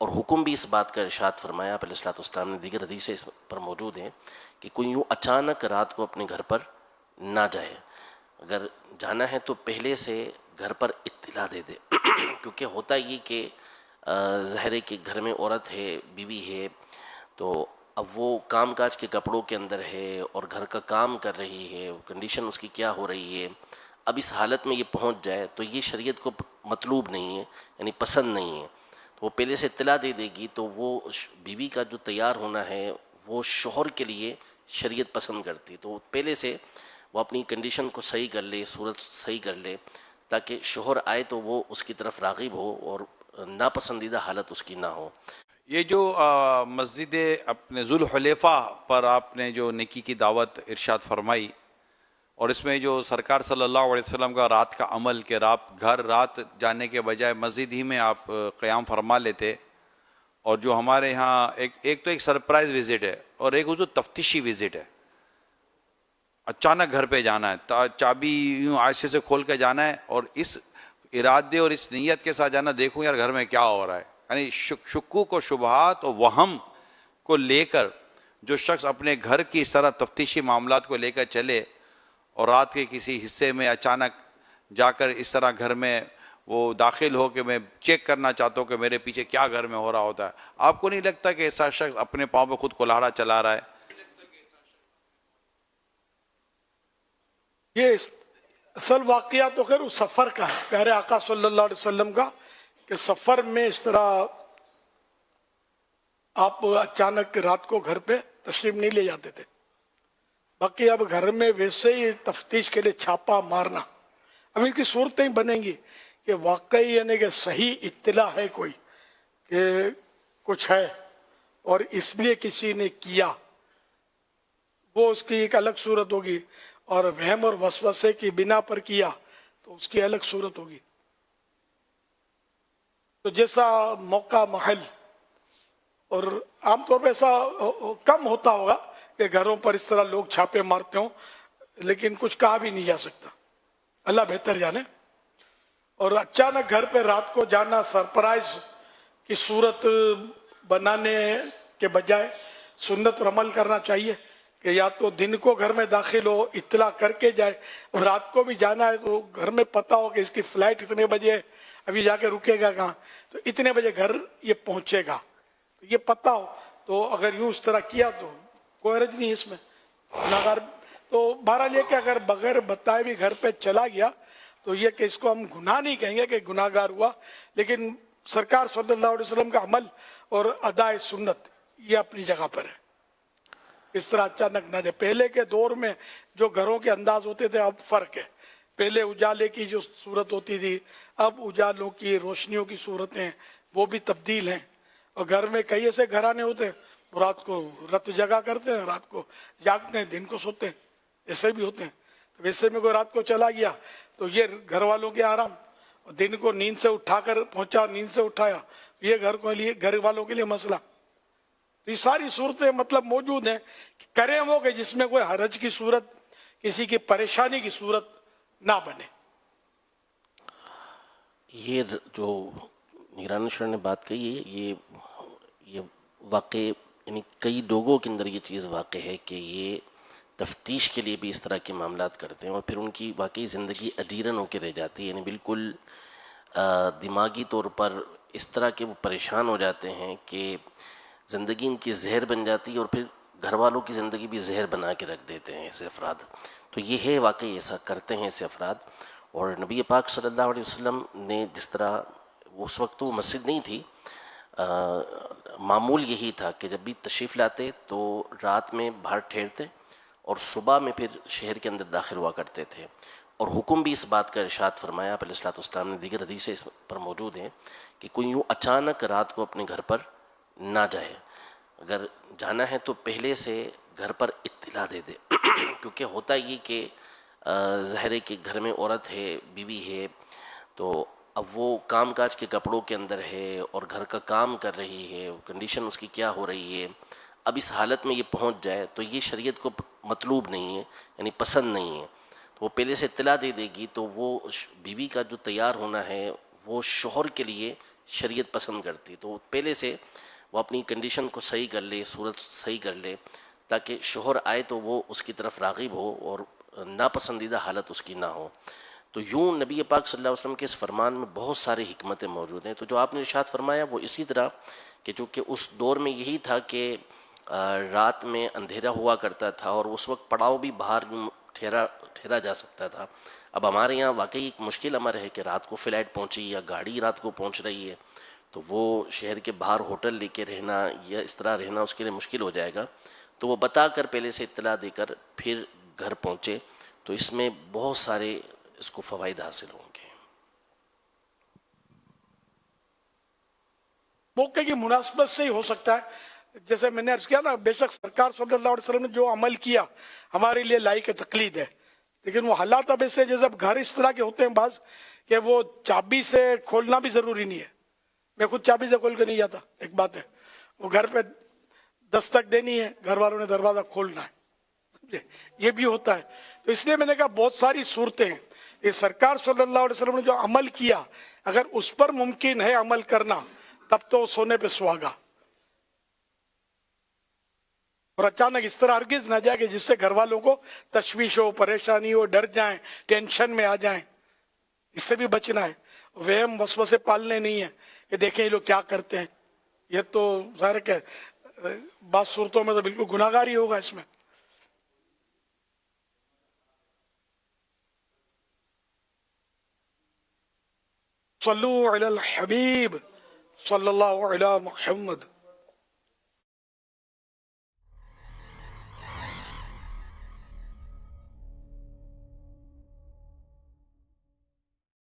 اور حکم بھی اس بات کا ارشاد فرمایا، آپ علیہ الصلوۃ والسلام نے دیگر حدیثیں اس پر موجود ہیں کہ کوئی یوں اچانک رات کو اپنے گھر پر نہ جائے، اگر جانا ہے تو پہلے سے گھر پر اطلاع دے دے کیونکہ ہوتا یہ کہ ظاہر ہے کہ گھر میں عورت ہے، بیوی ہے، تو اب وہ کام کاج کے کپڑوں کے اندر ہے اور گھر کا کام کر رہی ہے، کنڈیشن اس کی کیا ہو رہی ہے، اب اس حالت میں یہ پہنچ جائے تو یہ شریعت کو مطلوب نہیں ہے، یعنی پسند نہیں ہے، تو وہ پہلے سے اطلاع دے دے گی تو وہ بیوی کا جو تیار ہونا ہے وہ شوہر کے لیے شریعت پسند کرتی، تو پہلے سے وہ اپنی کنڈیشن کو صحیح کر لے، صورت صحیح کر لے، تاکہ شوہر آئے تو وہ اس کی طرف راغب ہو اور ناپسندیدہ حالت اس کی نہ ہو۔ یہ جو مسجد اپنے ذوالحلیفہ پر آپ نے جو نیکی کی دعوت ارشاد فرمائی، اور اس میں جو سرکار صلی اللہ علیہ وسلم کا رات کا عمل کہ گھر رات جانے کے بجائے مسجد ہی میں آپ قیام فرما لیتے، اور جو ہمارے ہاں ایک تو ایک سرپرائز وزٹ ہے اور ایک وہ جو تفتیشی وزٹ ہے، اچانک گھر پہ جانا ہے، چابی یوں آہستہ سے کھول کے جانا ہے اور اس ارادے اور اس نیت کے ساتھ جانا، دیکھوں یار گھر میں کیا ہو رہا ہے، یعنی شکوک و شبہات اور وہم کو لے کر جو شخص اپنے گھر کی اس طرح تفتیشی معاملات کو لے کر چلے اور رات کے کسی حصے میں اچانک جا کر اس طرح گھر میں وہ داخل ہو کہ میں چیک کرنا چاہتا ہوں کہ میرے پیچھے کیا گھر میں ہو رہا ہوتا ہے، آپ کو نہیں لگتا کہ ایسا شخص اپنے پاؤں پہ خود کلاڑا چلا رہا ہے؟ یہ اصل واقعہ تو خیر اس سفر کا ہے، پیارے آقا صلی اللہ علیہ وسلم کا، کہ سفر میں اس طرح آپ اچانک رات کو گھر پہ تشریف نہیں لے جاتے تھے۔ باقی اب گھر میں ویسے ہی تفتیش کے لیے چھاپا مارنا، اب ان کی صورتیں بنیں گی کہ واقعی یعنی کہ صحیح اطلاع ہے کوئی کہ کچھ ہے اور اس لیے کسی نے کیا، وہ اس کی ایک الگ صورت ہوگی، اور وہم اور وسوسے کی بنا پر کیا تو اس کی الگ صورت ہوگی۔ تو جیسا موقع محل، اور عام طور پہ ایسا کم ہوتا ہوگا کہ گھروں پر اس طرح لوگ چھاپے مارتے ہوں، لیکن کچھ کہا بھی نہیں جا سکتا، اللہ بہتر جانے۔ اور اچانک گھر پہ رات کو جانا سرپرائز کی صورت بنانے کے بجائے سنت پر عمل کرنا چاہیے کہ یا تو دن کو گھر میں داخل ہو، اطلاع کر کے جائے، اب رات کو بھی جانا ہے تو گھر میں پتہ ہو کہ اس کی فلائٹ اتنے بجے ہے، ابھی جا کے رکے گا کہاں، تو اتنے بجے گھر یہ پہنچے گا، یہ پتہ ہو، تو اگر یوں اس طرح کیا تو کوئی حرج نہیں اس میں، گناہگار۔ تو بہرحال یہ کہ اگر بغیر بتائے بھی گھر پہ چلا گیا تو یہ کہ اس کو ہم گناہ نہیں کہیں گے کہ گناہ گار ہوا، لیکن سرکار صلی اللہ علیہ وسلم کا عمل اور ادائے سنت یہ اپنی جگہ پر ہے، اس طرح اچانک نہ دے۔ پہلے کے دور میں جو گھروں کے انداز ہوتے تھے اب فرق ہے، پہلے اجالے کی جو صورت ہوتی تھی، اب اجالوں کی روشنیوں کی صورتیں وہ بھی تبدیل ہیں، اور گھر میں کئی ایسے گھرانے ہوتے ہیں رات کو رت جگہ کرتے ہیں، رات کو جاگتے ہیں، دن کو سوتے ہیں، ایسے بھی ہوتے ہیں۔ ویسے میں کوئی رات کو چلا گیا تو یہ گھر والوں کے آرام، دن کو نیند سے اٹھا کر پہنچا، نیند سے اٹھایا، یہ گھر والوں کے لیے مسئلہ۔ تو یہ ساری صورتیں مطلب موجود ہیں، کریں وہ کہ جس میں کوئی حرج کی صورت، کسی کی پریشانی کی صورت نہ بنے۔ یہ جو نگران شورا نے بات کہی ہے، یہ واقع یعنی کئی لوگوں کے اندر یہ چیز واقع ہے کہ یہ تفتیش کے لیے بھی اس طرح کے معاملات کرتے ہیں اور پھر ان کی واقعی زندگی اجیرن ہو کے رہ جاتی ہے، یعنی بالکل دماغی طور پر اس طرح کے وہ پریشان ہو جاتے ہیں کہ زندگی ان کی زہر بن جاتی ہے، اور پھر گھر والوں کی زندگی بھی زہر بنا کے رکھ دیتے ہیں ایسے افراد۔ تو یہ ہے واقعی ایسا کرتے ہیں ایسے افراد، اور نبی پاک صلی اللہ علیہ وسلم نے جس طرح اس وقت تو مسجد نہیں تھی، معمول یہی تھا کہ جب بھی تشریف لاتے تو رات میں باہر ٹھہرتے اور صبح میں پھر شہر کے اندر داخل ہوا کرتے تھے، اور حکم بھی اس بات کا ارشاد فرمایا، آپ علیہ الصلوۃ والسلام نے دیگر حدیثیں اس پر موجود ہیں کہ کوئی یوں اچانک رات کو اپنے گھر پر نہ جائے، اگر جانا ہے تو پہلے سے گھر پر اطلاع دے دے کیونکہ ہوتا یہ کہ ظاہر ہے کہ گھر میں عورت ہے، بیوی ہے، تو اب وہ کام کاج کے کپڑوں کے اندر ہے اور گھر کا کام کر رہی ہے، کنڈیشن اس کی کیا ہو رہی ہے، اب اس حالت میں یہ پہنچ جائے تو یہ شریعت کو مطلوب نہیں ہے، یعنی پسند نہیں ہے، تو وہ پہلے سے اطلاع دے دے گی تو وہ بیوی کا جو تیار ہونا ہے وہ شوہر کے لیے شریعت پسند کرتی. تو پہلے سے وہ اپنی کنڈیشن کو صحیح کر لے, صورت صحیح کر لے, تاکہ شوہر آئے تو وہ اس کی طرف راغب ہو اور ناپسندیدہ حالت اس کی نہ ہو. تو یوں نبی پاک صلی اللہ علیہ وسلم کے اس فرمان میں بہت ساری حکمتیں موجود ہیں. تو جو آپ نے ارشاد فرمایا وہ اسی طرح کہ چونکہ اس دور میں یہی تھا کہ رات میں اندھیرا ہوا کرتا تھا اور اس وقت پڑاؤ بھی باہر ٹھہرا جا سکتا تھا. اب ہمارے یہاں واقعی ایک مشکل امر ہے کہ رات کو فلائٹ پہنچی یا گاڑی رات کو پہنچ رہی ہے, تو وہ شہر کے باہر ہوٹل لے کے رہنا یا اس طرح رہنا اس کے لیے مشکل ہو جائے گا. تو وہ بتا کر پہلے سے اطلاع دے کر پھر گھر پہنچے, تو اس میں بہت سارے اس کو فوائد حاصل ہوں گے. موقع کی مناسبت سے ہی ہو سکتا ہے. جیسے میں نے عرض کیا نا, بے شک سرکار صلی اللہ علیہ وسلم نے جو عمل کیا ہمارے لیے لائق تقلید ہے, لیکن وہ حالات اب ایسے جیسے اب گھر اس طرح کے ہوتے ہیں بعض کہ وہ چابی سے کھولنا بھی ضروری نہیں ہے. میں خود چابی سے کھول کے نہیں جاتا, ایک بات ہے, وہ گھر پہ دستک دینی ہے, گھر والوں نے دروازہ کھولنا ہے, یہ بھی ہوتا ہے. تو اس لیے میں نے کہا بہت ساری صورتیں ہیں. یہ سرکار صلی اللہ علیہ وسلم نے جو عمل کیا, اگر اس پر ممکن ہے عمل کرنا تب تو سونے پہ سہاگا. اور اچانک اس طرح ہرگز نہ جائے کہ جس سے گھر والوں کو تشویش ہو, پریشانی ہو, ڈر جائیں, ٹینشن میں آ جائیں. اس سے بھی بچنا ہے. وہم وسوسے پالنے نہیں ہیں کہ دیکھیں یہ لوگ کیا کرتے ہیں. یہ تو ظاہر کہ بعض صورتوں میں تو بالکل گناہگار ہی ہوگا اس میں. صلو علی الحبیب صلی اللہ علی محمد.